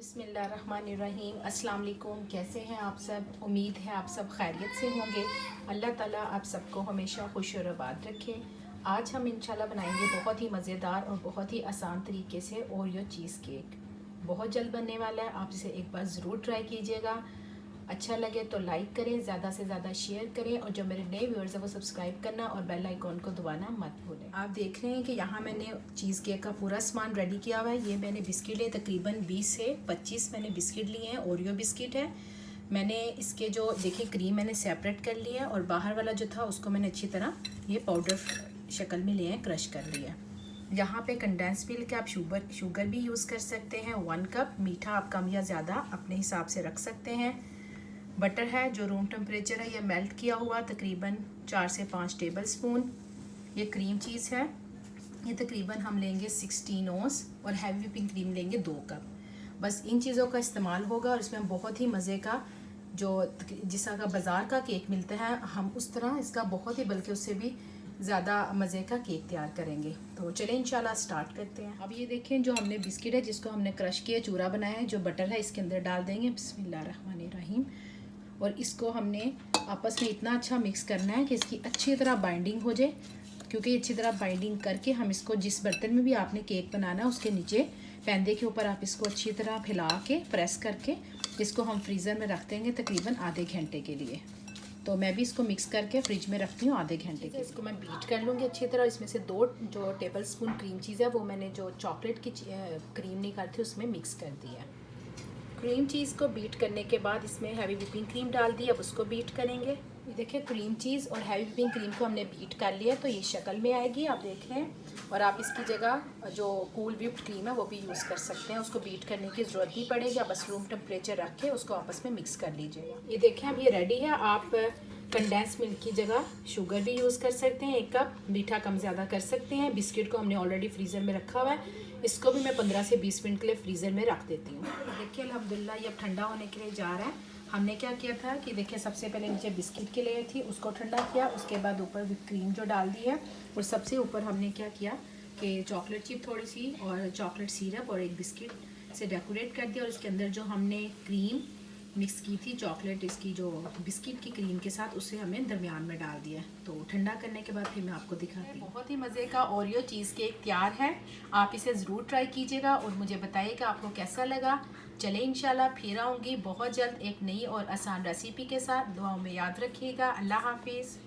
बिस्मिल्लाहिर्रहमानिर्रहीम। अस्सलाम वालेकुम। कैसे हैं आप सब? उम्मीद है आप सब खैरियत से होंगे। अल्लाह ताला आप सबको हमेशा खुश और आबाद रखे। आज हम इंशाल्लाह बनाएंगे बहुत ही मज़ेदार और बहुत ही आसान तरीके से ओरियो चीज़ केक। बहुत जल्द बनने वाला है, आप इसे एक बार ज़रूर ट्राई कीजिएगा। अच्छा लगे तो लाइक करें, ज़्यादा से ज़्यादा शेयर करें और जो मेरे नए व्यूअर्स हैं वो सब्सक्राइब करना और बेल आइकॉन को दबाना मत भूलें। आप देख रहे हैं कि यहाँ मैंने चीज़ केक का पूरा सामान रेडी किया हुआ है। ये मैंने बिस्किट लिए, तकरीबन 20 से 25 मैंने बिस्किट लिए हैं। ओरियो बिस्किट है। मैंने इसके जो देखिए क्रीम मैंने सेपरेट कर लिया है और बाहर वाला जो था उसको मैंने अच्छी तरह ये पाउडर शक्ल में लिए हैं, क्रश कर लिया। यहाँ पे कंडेंस मिल्क के आप शुगर भी यूज़ कर सकते हैं। 1 कप। मीठा आप कम या ज़्यादा अपने हिसाब से रख सकते हैं। बटर है जो रूम टेम्परेचर है, ये मेल्ट किया हुआ, तकरीबन 4 से 5 टेबल स्पून। ये क्रीम चीज़ है, ये तकरीबन हम लेंगे 16 ओंस और हैवी व्हिपिंग क्रीम लेंगे 2 कप। बस इन चीज़ों का इस्तेमाल होगा और इसमें बहुत ही मज़े का जो जिस तरह का बाज़ार का केक मिलता है हम उस तरह इसका बहुत ही बल्कि उससे भी ज़्यादा मज़े का केक तैयार करेंगे। तो चलें इंशाल्लाह स्टार्ट करते हैं। अब ये देखें जो हमने बिस्किट है जिसको हमने क्रश किया चूरा बनाया है, जो बटर है इसके अंदर डाल देंगे। बिस्मिल्लाहिर्रहमानिर्रहीम। और इसको हमने आपस में इतना अच्छा मिक्स करना है कि इसकी अच्छी तरह बाइंडिंग हो जाए, क्योंकि अच्छी तरह बाइंडिंग करके हम इसको जिस बर्तन में भी आपने केक बनाना है उसके नीचे पैंदे के ऊपर आप इसको अच्छी तरह फैला के प्रेस करके इसको हम फ्रीज़र में रख देंगे तकरीबन आधे घंटे के लिए। तो मैं भी इसको मिक्स करके फ्रिज में रखती हूँ आधे घंटे के। इसको मैं बीट कर लूँगी अच्छी तरह। इसमें से 2 जो टेबल स्पून क्रीम चीज़ है वो मैंने जो चॉकलेट की क्रीम निकाली थी उसमें मिक्स कर दिया। क्रीम चीज़ को बीट करने के बाद इसमें हैवी व्हिपिंग क्रीम डाल दी। अब उसको बीट करेंगे। ये देखिए क्रीम चीज़ और हैवी व्हिपिंग क्रीम को हमने बीट कर लिया, तो ये शक्ल में आएगी आप देख रहे हैं। और आप इसकी जगह जो कूल व्हिप्ड क्रीम है वो भी यूज़ कर सकते हैं, उसको बीट करने की ज़रूरत नहीं पड़ेगी। आप बस रूम टेम्परेचर रख के उसको आपस में मिक्स कर लीजिएगा। ये देखें अब ये रेडी है। आप कंडेंस मिल्क की जगह शुगर भी यूज़ कर सकते हैं, 1 कप। मीठा कम ज़्यादा कर सकते हैं। बिस्किट को हमने ऑलरेडी फ्रीज़र में रखा हुआ है, इसको भी मैं 15 से 20 मिनट के लिए फ्रीज़र में रख देती हूँ। देखिए अल्हम्दुलिल्लाह ये अब ठंडा होने के लिए जा रहा है। हमने क्या किया था कि देखिए सबसे पहले नीचे बिस्किट की लेयर थी उसको ठंडा किया, उसके बाद ऊपर विप क्रीम जो डाल दी है और सबसे ऊपर हमने क्या किया कि चॉकलेट चिप थोड़ी सी और चॉकलेट सिरप और एक बिस्किट से डेकोरेट कर दिया। और इसके अंदर जो हमने क्रीम मिक्स की थी चॉकलेट इसकी जो बिस्किट की क्रीम के साथ उसे हमें दरमियान में डाल दिया। तो ठंडा करने के बाद फिर मैं आपको दिखाती हूँ। बहुत ही मज़े का ओरियो चीज़ केक तैयार है। आप इसे ज़रूर ट्राई कीजिएगा और मुझे बताइएगा आपको कैसा लगा। चले इंशाल्लाह फिर आऊँगी बहुत जल्द एक नई और आसान रेसिपी के साथ। दुआओं में याद रखिएगा। अल्लाह हाफिज़।